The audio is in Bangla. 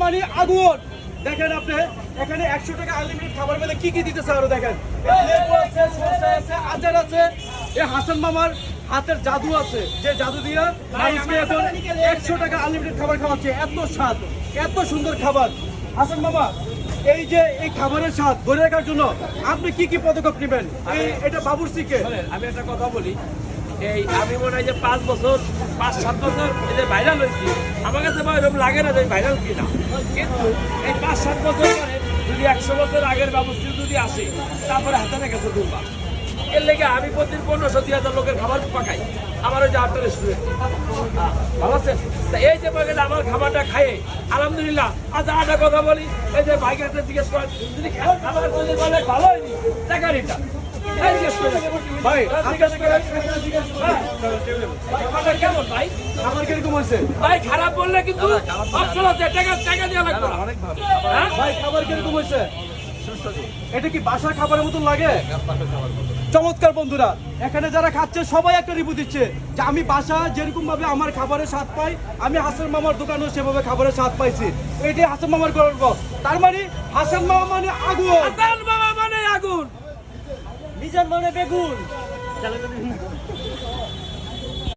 মানে আগুন। দেখেন আপনি এখানে 100 টাকা আনলিমিটেড খাবার মধ্যে কি কি দিতেছে আরো দেখেন, লেবু আছে, শসা আছে, আচার আছে। এই হাসান মামার হাতের জাদু আছে, যে জাদু দিয়ে মানুষকে এখন 100 টাকা আনলিমিটেড খাবার খাওয়াচ্ছে। এত স্বাদ, এত সুন্দর খাবার। হাসান মামা, এই যে এই খাবারের স্বাদ ধরে রাখার জন্য আপনি কি কি পদক্ষেপ নেবেন? এটা বাবুর্চিকে আমি একটা কথা বলি, এই আমি মনে হয় যে 5 বছর 5-7 বছর এই যে ভাইরাল হয়েছি, আমার কাছে এরকম লাগে না যে ভাইরাল কিনা, কিন্তু এই 5-7 বছর পরে যদি 100 বছর আগের ব্যবস্থা যদি আসে, তারপরে হাতে গেছে দুর্বার। এর লেগে আমি প্রতি 1500-2000 লোকের খাবার পাকাই আমার ওই যে 8টা রেস্টুরেন্ট। ভালো আছে, তা এই যে আমার খাবারটা খাইয়ে আলহামদুলিল্লাহ। আচ্ছা একটা কথা বলি, এই যে ভাইকে একটা জিজ্ঞেস করেন যদি খাবার যদি বলে ভালো হয়নি টাকার এটা ভাই কেমন ভাই, খাবার কিরকম হয়েছে? ভাই খারাপ বললে কিন্তু অপশন আছে, টাকা দেওয়া লাগবে না। ভাই খাবার কিরকম হয়েছে? এটা কি বাসার খাবারের মতন লাগে? চমৎকার বন্ধুরা, এখানে যারা খাচ্ছে সবাই একটা রিভিউ দিচ্ছে যে আমি বাসা যেরকম ভাবে আমার খাবারের স্বাদ পাই, আমি হাসান মামার দোকানেও সেভাবে খাবারের স্বাদ পাইছি। এটাই হাসান মামার গর্ব। তার মানে হাসান মামা মানে আগুন, হাসান মামা মানে আগুন, মিজান মানে বেগুন।